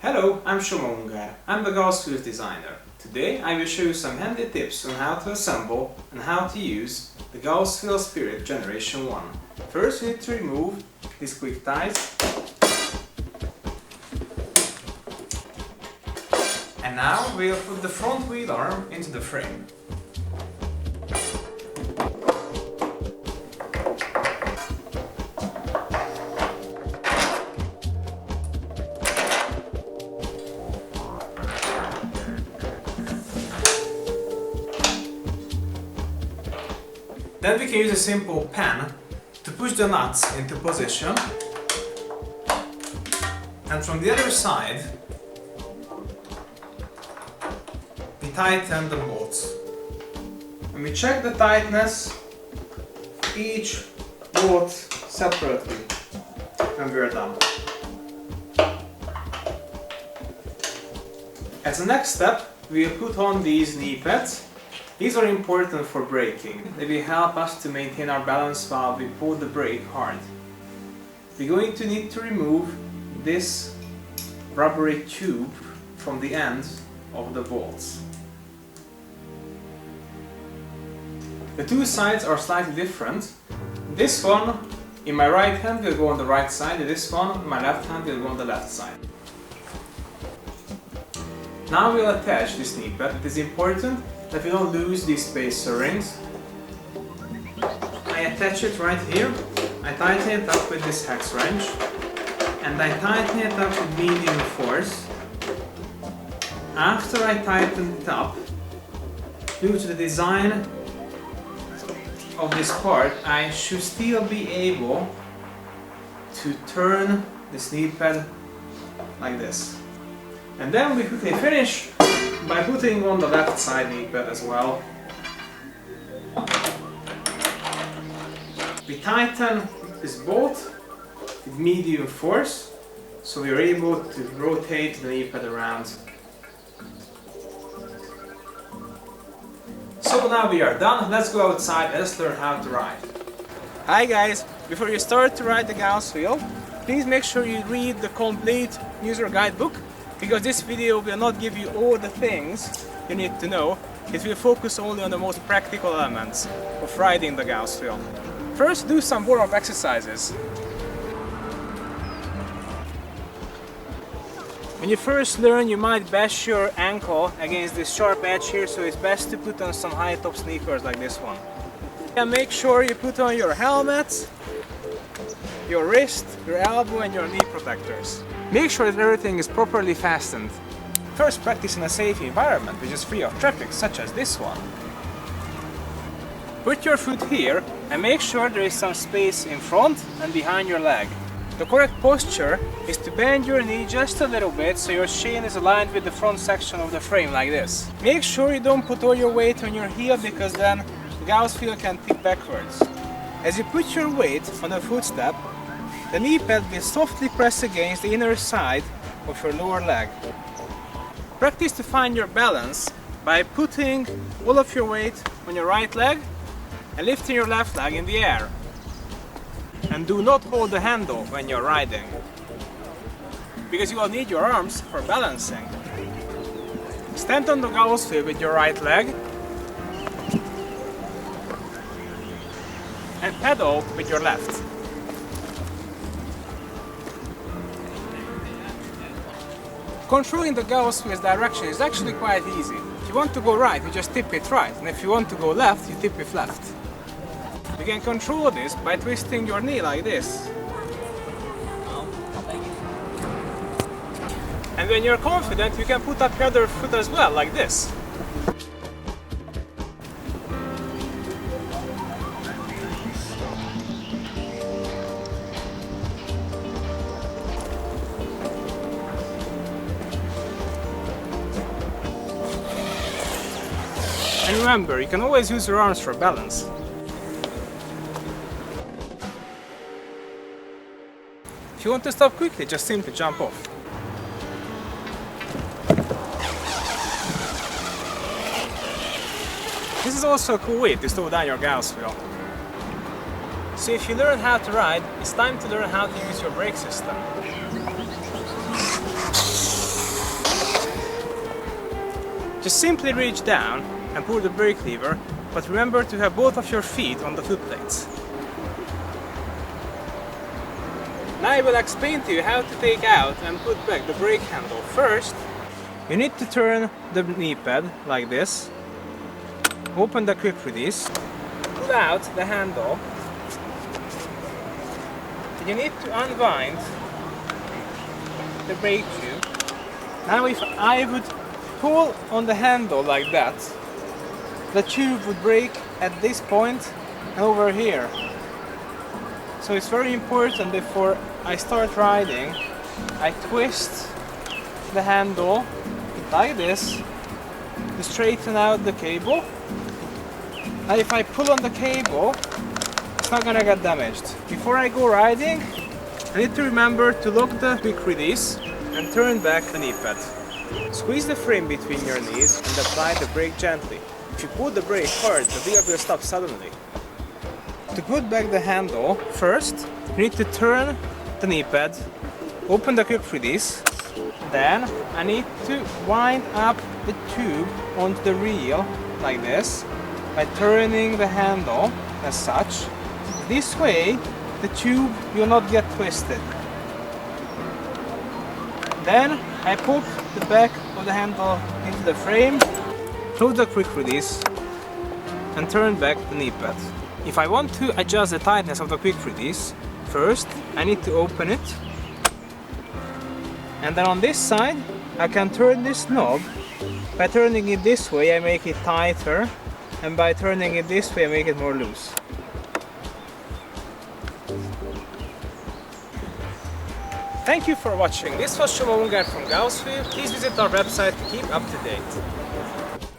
Hello, I'm Soma Ungar. I'm the GausWheel designer. Today I will show you some handy tips on how to assemble and how to use the GausWheel Spirit Gen1. First, you need to remove these quick ties. And now we'll put the front wheel arm into the frame. Then we can use a simple pen to push the nuts into position, and from the other side we tighten the bolts. And we check the tightness each bolt separately when we are done. As a next step, we will put on these knee pads. These are important for braking. They will help us to maintain our balance while we pull the brake hard. We're going to need to remove this rubbery tube from the ends of the bolts. The two sides are slightly different. This one in my right hand will go on the right side, and this one in my left hand will go on the left side. Now we'll attach this knee pad. It is important that we don't lose these spacer rings. I attach it right here. I tighten it up with this hex wrench, and I tighten it up with medium force. After I tighten it up, due to the design of this part, I should still be able to turn this knee pad like this. And then we quickly finish by putting on the left side knee pad as well. We tighten this bolt with medium force, so we are able to rotate the knee pad around. So now we are done, let's go outside and let's learn how to ride. Hi guys, before you start to ride the GausWheel, please make sure you read the complete user guidebook, because this video will not give you all the things you need to know. It will focus only on the most practical elements of riding the GausWheel. First, do some warm-up exercises. When you first learn, you might bash your ankle against this sharp edge here, so it's best to put on some high-top sneakers like this one. And make sure you put on your helmet, your wrist, your elbow and your knee protectors. Make sure that everything is properly fastened. First, practice in a safe environment which is free of traffic, such as this one. Put your foot here and make sure there is some space in front and behind your leg. The correct posture is to bend your knee just a little bit so your shin is aligned with the front section of the frame like this. Make sure you don't put all your weight on your heel, because then the GausWheel can tip backwards. As you put your weight on the footstep, the knee pad will softly press against the inner side of your lower leg. Practice to find your balance by putting all of your weight on your right leg and lifting your left leg in the air. And do not hold the handle when you're riding, because you will need your arms for balancing. Stand on the GausWheel with your right leg and pedal with your left. Controlling the GausWheel's direction is actually quite easy. If you want to go right, you just tip it right, and if you want to go left, you tip it left. You can control this by twisting your knee like this. And when you're confident, you can put up your other foot as well, like this. And remember, you can always use your arms for balance. If you want to stop quickly, just simply jump off. This is also a cool way to slow down your GausWheel. So if you learn how to ride, it's time to learn how to use your brake system. Just simply reach down and pull the brake lever, but remember to have both of your feet on the foot plates. Now I will explain to you how to take out and put back the brake handle. First, you need to turn the knee pad like this, open the quick release, pull out the handle. You need to unwind the brake tube. Now if I would pull on the handle like that, the tube would break at this point and over here. So it's very important before I start riding, I twist the handle like this to straighten out the cable. Now if I pull on the cable, it's not gonna get damaged. Before I go riding, I need to remember to lock the quick release and turn back the knee pad. Squeeze the frame between your knees and apply the brake gently. If you pull the brake hard, the wheel will stop suddenly. To put back the handle, first you need to turn the knee pad, open the quick release, then I need to wind up the tube onto the reel like this by turning the handle as such. This way the tube will not get twisted. Then I put the back of the handle into the frame, close the quick release and turn back the knee pad. If I want to adjust the tightness of the quick release, first I need to open it, and then on this side I can turn this knob. By turning it this way I make it tighter, and by turning it this way I make it more loose. Thank you for watching. This was Soma Ungar from GausWheel. Please visit our website to keep up to date.